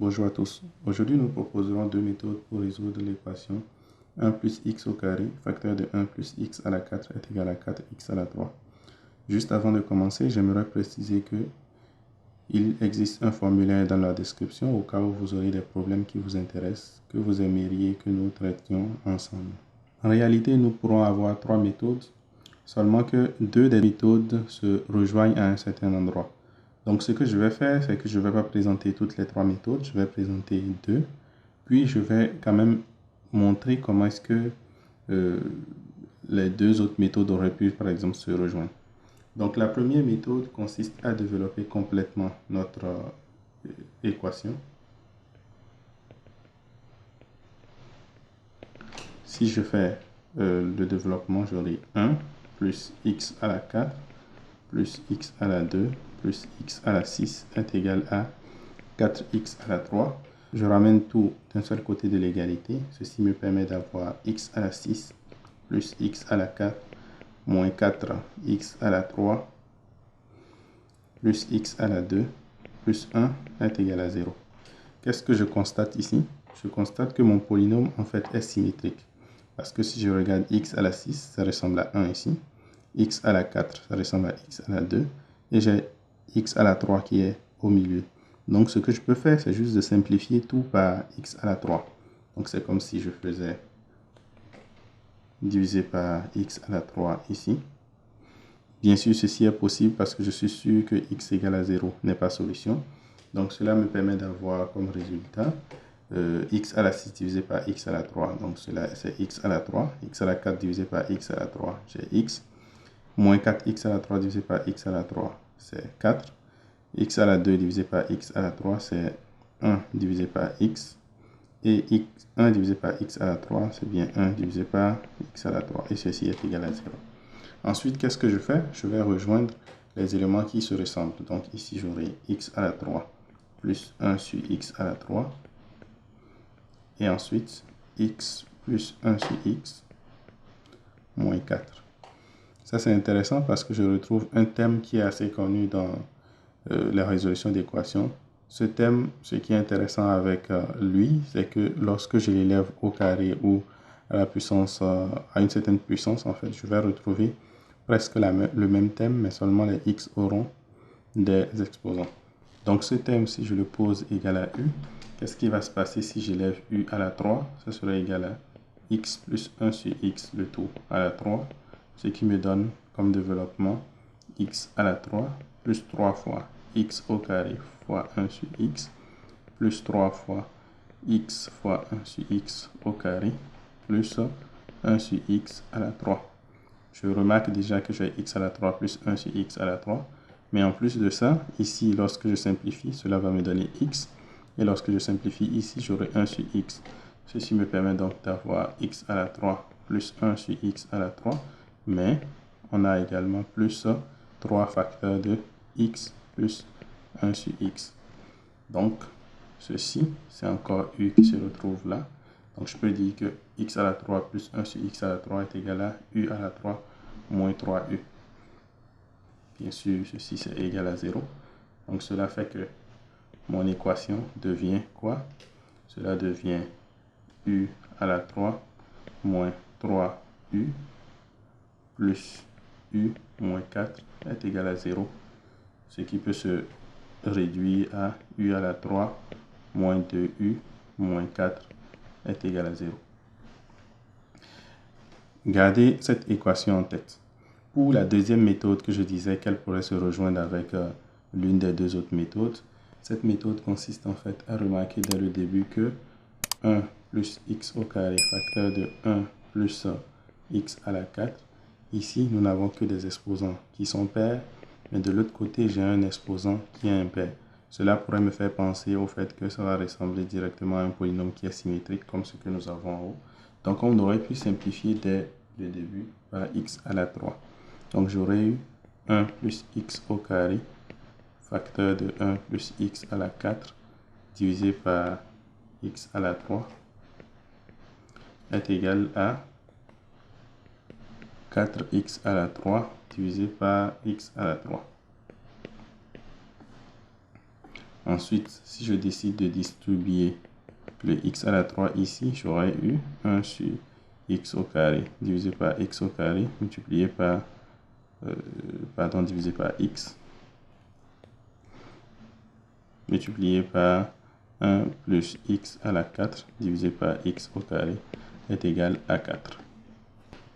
Bonjour à tous. Aujourd'hui, nous proposerons deux méthodes pour résoudre l'équation 1 plus x au carré, facteur de 1 plus x à la 4 est égal à 4x à la 3. Juste avant de commencer, j'aimerais préciser que il existe un formulaire dans la description au cas où vous aurez des problèmes qui vous intéressent, que vous aimeriez que nous traitions ensemble. En réalité, nous pourrons avoir trois méthodes, seulement que deux des méthodes se rejoignent à un certain endroit. Donc, ce que je vais faire, c'est que je ne vais pas présenter toutes les trois méthodes, je vais présenter deux, puis je vais quand même montrer comment est-ce que les deux autres méthodes auraient pu, par exemple, se rejoindre. Donc, la première méthode consiste à développer complètement notre équation. Si je fais le développement, j'aurai 1 plus x à la 4 plus x à la 2 plus x à la 6 est égal à 4x à la 3. Je ramène tout d'un seul côté de l'égalité. Ceci me permet d'avoir x à la 6 plus x à la 4 moins 4x à la 3 plus x à la 2 plus 1 est égal à 0. Qu'est-ce que je constate ici? Je constate que mon polynôme en fait est symétrique. Parce que si je regarde x à la 6, ça ressemble à 1 ici. X à la 4, ça ressemble à x à la 2. Et j'ai x à la 3 qui est au milieu. Donc, ce que je peux faire, c'est juste de simplifier tout par x à la 3. Donc, c'est comme si je faisais divisé par x à la 3 ici. Bien sûr, ceci est possible parce que je suis sûr que x égale à 0 n'est pas solution. Donc, cela me permet d'avoir comme résultat x à la 6 divisé par x à la 3. Donc, cela c'est x à la 3. X à la 4 divisé par x à la 3, j'ai x. Moins 4x à la 3 divisé par x à la 3, c'est 4. X à la 2 divisé par x à la 3, c'est 1 divisé par x. Et 1 divisé par x à la 3, c'est bien 1 divisé par x à la 3. Et ceci est égal à 0. Ensuite, qu'est-ce que je fais? Je vais rejoindre les éléments qui se ressemblent. Donc ici, j'aurai x à la 3 plus 1 sur x à la 3. Et ensuite, x plus 1 sur x moins 4. Ça, c'est intéressant parce que je retrouve un thème qui est assez connu dans la résolution d'équations. Ce thème, ce qui est intéressant avec lui, c'est que lorsque je l'élève au carré ou à la puissance, à une certaine puissance, en fait, je vais retrouver presque le même thème, mais seulement les x auront des exposants. Donc, ce thème, si je le pose égal à u, qu'est-ce qui va se passer si j'élève u à la 3? Ça sera égal à x plus 1 sur x, le tout à la 3, ce qui me donne comme développement x à la 3 plus 3 fois x au carré fois 1 sur x plus 3 fois x fois 1 sur x au carré plus 1 sur x à la 3. Je remarque déjà que j'ai x à la 3 plus 1 sur x à la 3. Mais en plus de ça, ici, lorsque je simplifie, cela va me donner x. Et lorsque je simplifie ici, j'aurai 1 sur x. Ceci me permet donc d'avoir x à la 3 plus 1 sur x à la 3. Mais on a également plus 3 facteurs de x plus 1 sur x. Donc, ceci, c'est encore u qui se retrouve là. Donc, je peux dire que x à la 3 plus 1 sur x à la 3 est égal à u à la 3 moins 3u. Bien sûr, ceci, c'est égal à 0. Donc, cela fait que mon équation devient quoi? Cela devient u à la 3 moins 3u plus u moins 4 est égal à 0. Ce qui peut se réduire à u à la 3 moins 2u moins 4 est égal à 0. Gardez cette équation en tête. Pour la deuxième méthode que je disais qu'elle pourrait se rejoindre avec l'une des deux autres méthodes, cette méthode consiste en fait à remarquer dès le début que 1 plus x au carré facteur de 1 plus x à la 4. Ici, nous n'avons que des exposants qui sont pairs, mais de l'autre côté, j'ai un exposant qui est impair. Cela pourrait me faire penser au fait que ça va ressembler directement à un polynôme qui est symétrique comme ce que nous avons en haut. Donc, on aurait pu simplifier dès le début par x à la 3. Donc, j'aurais eu 1 plus x au carré facteur de 1 plus x à la 4 divisé par x à la 3 est égal à 4x à la 3 divisé par x à la 3. Ensuite, si je décide de distribuer le x à la 3 ici, j'aurais eu 1 sur x au carré divisé par x au carré multiplié par, divisé par x multiplié par 1 plus x à la 4 divisé par x au carré est égal à 4.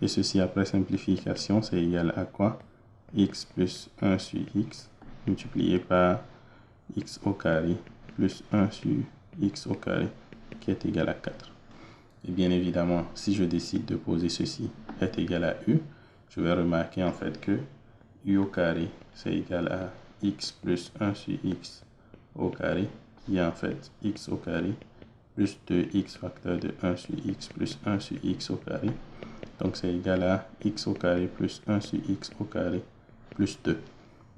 Et ceci après simplification, c'est égal à quoi? X plus 1 sur x multiplié par x au carré plus 1 sur x au carré qui est égal à 4. Et bien évidemment, si je décide de poser ceci est égal à u, je vais remarquer en fait que u au carré c'est égal à x plus 1 sur x au carré qui est en fait x au carré plus 2x facteur de 1 sur x plus 1 sur x au carré. Donc c'est égal à x au carré plus 1 sur x au carré plus 2.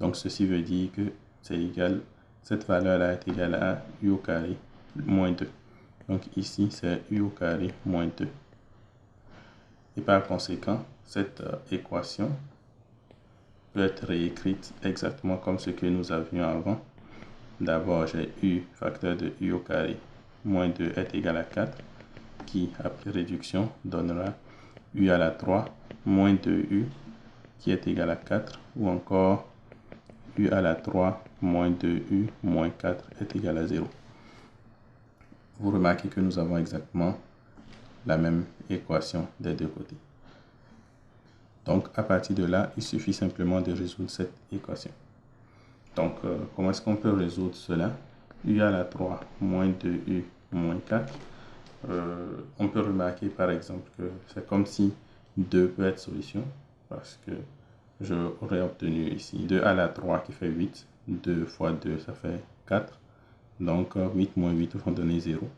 Donc ceci veut dire que c'est égal, cette valeur-là est égale à u au carré moins 2. Donc ici c'est u au carré moins 2. Et par conséquent, cette équation peut être réécrite exactement comme ce que nous avions avant. D'abord j'ai u facteur de u au carré moins 2 est égal à 4, qui après réduction donnera u à la 3 moins 2u qui est égal à 4, ou encore u à la 3 moins 2u moins 4 est égal à 0. Vous remarquez que nous avons exactement la même équation des deux côtés. Donc à partir de là, il suffit simplement de résoudre cette équation. Donc comment est-ce qu'on peut résoudre cela? U à la 3 moins 2u moins 4. On peut remarquer par exemple que c'est comme si 2 peut être solution, parce que j'aurais obtenu ici 2 à la 3 qui fait 8, 2 fois 2 ça fait 4, donc 8 moins 8 vont donner 0,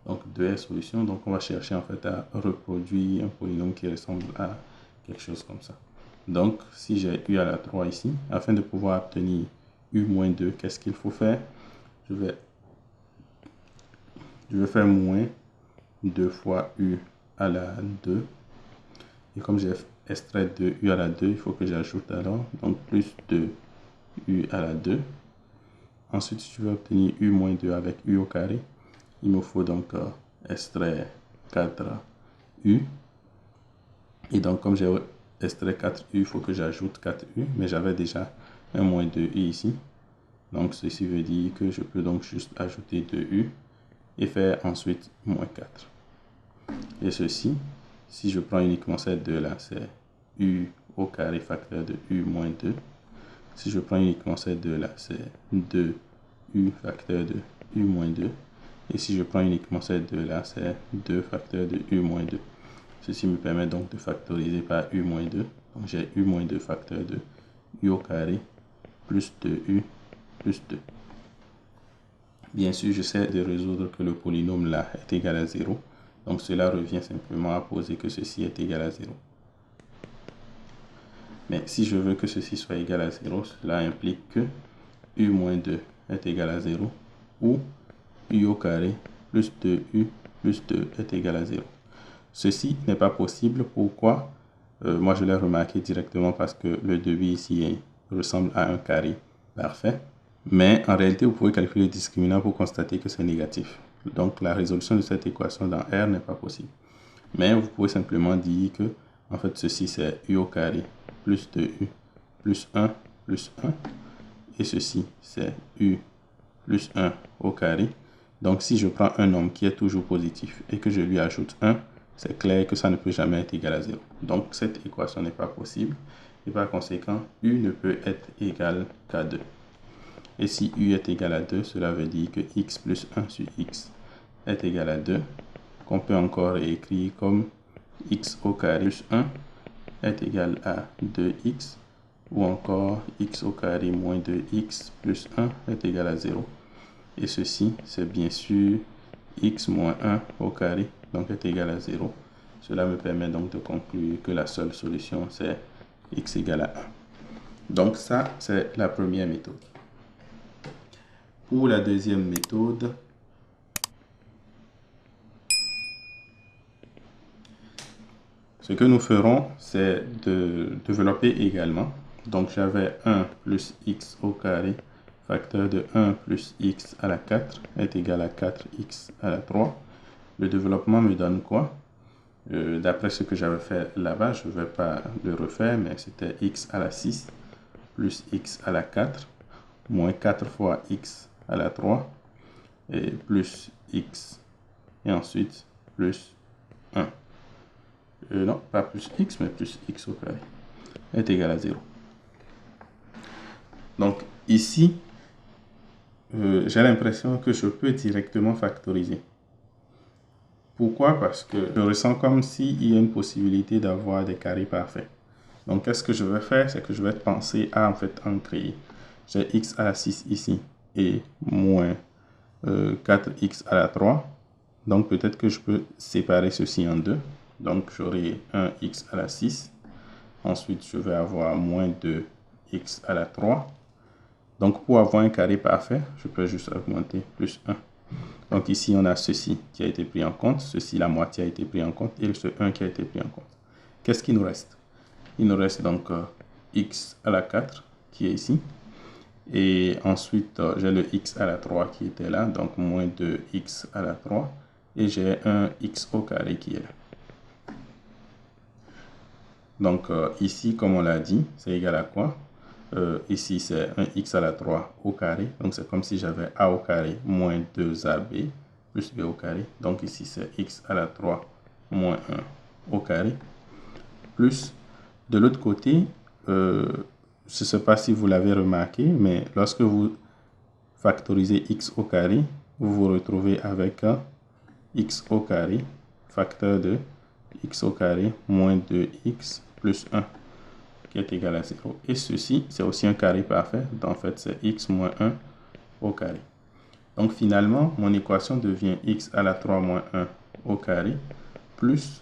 donc 2 est solution. Donc on va chercher en fait à reproduire un polynôme qui ressemble à quelque chose comme ça. Donc si j'ai u à la 3 ici, afin de pouvoir obtenir u moins 2, qu'est-ce qu'il faut faire? Je vais faire moins 2 fois u à la 2, et comme j'ai extrait de u à la 2, il faut que j'ajoute alors, donc plus 2 u à la 2. Ensuite, si je veux obtenir u moins 2 avec u au carré, il me faut donc extraire 4u. Et donc, comme j'ai extrait 4u, il faut que j'ajoute 4u, mais j'avais déjà un moins 2u ici. Donc, ceci veut dire que je peux donc juste ajouter 2u et faire ensuite moins 4. Et ceci, si je prends uniquement cette 2 là, c'est u au carré facteur de u moins 2. Si je prends uniquement cette 2 là, c'est 2u facteur de u moins 2. Et si je prends uniquement cette 2 là, c'est 2 facteur de u moins 2. Ceci me permet donc de factoriser par u moins 2. Donc j'ai u moins 2 facteur de u au carré plus 2u plus 2. Bien sûr, je sais de résoudre que le polynôme là est égal à 0. Donc cela revient simplement à poser que ceci est égal à 0. Mais si je veux que ceci soit égal à 0, cela implique que u moins 2 est égal à 0, ou u au carré plus 2u plus 2 est égal à 0. Ceci n'est pas possible. Pourquoi? Moi je l'ai remarqué directement parce que le début ici ressemble à un carré parfait. Mais en réalité, vous pouvez calculer le discriminant pour constater que c'est négatif. Donc la résolution de cette équation dans R n'est pas possible. Mais vous pouvez simplement dire que en fait ceci c'est u au carré plus 2u plus 1 plus 1. Et ceci c'est u plus 1 au carré. Donc si je prends un nombre qui est toujours positif et que je lui ajoute 1, c'est clair que ça ne peut jamais être égal à 0. Donc cette équation n'est pas possible. Et par conséquent, u ne peut être égal qu'à 2. Et si u est égal à 2, cela veut dire que x plus 1 sur x est égal à 2, qu'on peut encore écrire comme x au carré plus 1 est égal à 2x, ou encore x au carré moins 2x plus 1 est égal à 0. Et ceci, c'est bien sûr x moins 1 au carré, donc est égal à 0. Cela me permet donc de conclure que la seule solution, c'est x égale à 1. Donc ça, c'est la première méthode. Pour la deuxième méthode, ce que nous ferons, c'est de développer également. Donc j'avais 1 plus x au carré facteur de 1 plus x à la 4 est égal à 4x à la 3. Le développement me donne quoi? D'après ce que j'avais fait là-bas, je ne vais pas le refaire, mais c'était x à la 6 plus x à la 4 moins 4 fois x à la 3 et plus x et ensuite plus 1. Non, pas plus x, mais plus x au carré est égal à 0. Donc ici, j'ai l'impression que je peux directement factoriser. Pourquoi? Parce que je ressens comme s'il y a une possibilité d'avoir des carrés parfaits. Donc, qu'est-ce que je vais faire? C'est que je vais penser à en créer. J'ai x à la 6 ici et moins 4x à la 3. Donc, peut-être que je peux séparer ceci en deux. Donc, j'aurai 1x à la 6. Ensuite, je vais avoir moins 2x à la 3. Donc, pour avoir un carré parfait, je peux juste augmenter plus 1. Donc, ici, on a ceci qui a été pris en compte. Ceci, la moitié a été pris en compte. Et ce 1 qui a été pris en compte. Qu'est-ce qui nous reste? Il nous reste donc x à la 4 qui est ici. Et ensuite, j'ai le x à la 3 qui était là. Donc, moins 2x à la 3. Et j'ai un x au carré qui est là. Donc, ici, comme on l'a dit, c'est égal à quoi? Ici, c'est un x à la 3 au carré. Donc, c'est comme si j'avais a au carré moins 2ab plus b au carré. Donc, ici, c'est x à la 3 moins 1 au carré. Plus, de l'autre côté, je ne sais pas si vous l'avez remarqué, mais lorsque vous factorisez x au carré, vous vous retrouvez avec x au carré, facteur de x au carré moins 2x plus 1. Qui est égal à 0. Et ceci, c'est aussi un carré parfait. Donc, en fait, c'est x moins 1 au carré. Donc, finalement, mon équation devient x à la 3 moins 1 au carré plus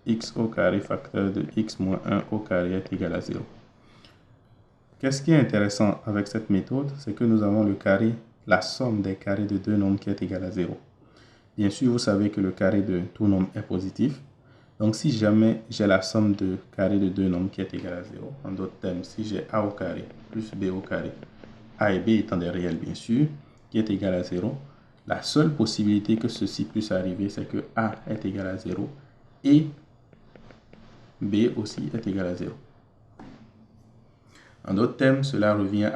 x au carré facteur de x moins 1 au carré est égal à 0. Qu'est-ce qui est intéressant avec cette méthode? C'est que nous avons le carré, la somme des carrés de deux nombres qui est égal à 0. Bien sûr, vous savez que le carré de tout nombre est positif. Donc, si jamais j'ai la somme de carré de deux nombres qui est égale à 0, en d'autres termes, si j'ai a au carré plus b au carré, a et b étant des réels bien sûr, qui est égal à 0, la seule possibilité que ceci puisse arriver, c'est que a est égal à 0 et b aussi est égal à 0. En d'autres termes, cela revient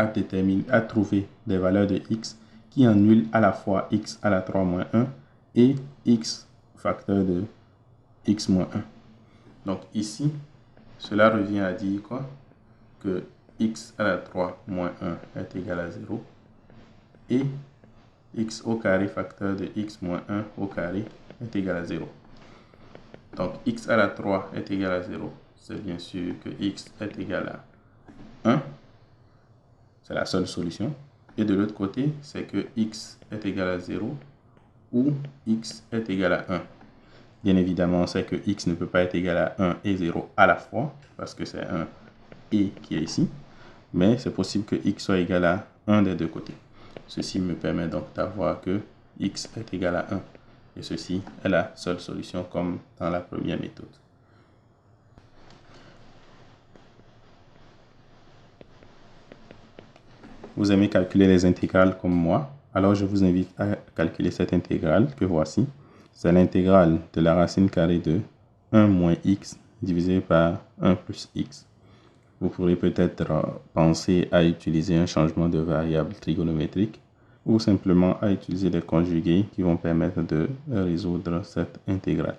à trouver des valeurs de x qui annulent à la fois x à la 3 moins 1 et x facteur de x moins 1. Donc ici, cela revient à dire quoi? Que x à la 3 moins 1 est égal à 0 et x au carré facteur de x moins 1 au carré est égal à 0. Donc x à la 3 est égal à 0. C'est bien sûr que x est égal à 1. C'est la seule solution. Et de l'autre côté, c'est que x est égal à 0 ou x est égal à 1. Bien évidemment, on sait que x ne peut pas être égal à 1 et 0 à la fois, parce que c'est un et qui est ici. Mais c'est possible que x soit égal à 1 des deux côtés. Ceci me permet donc d'avoir que x est égal à 1. Et ceci est la seule solution comme dans la première méthode. Vous aimez calculer les intégrales comme moi? Alors je vous invite à calculer cette intégrale que voici. C'est l'intégrale de la racine carrée de 1 moins x divisé par 1 plus x. Vous pourrez peut-être penser à utiliser un changement de variable trigonométrique ou simplement à utiliser des conjugués qui vont permettre de résoudre cette intégrale.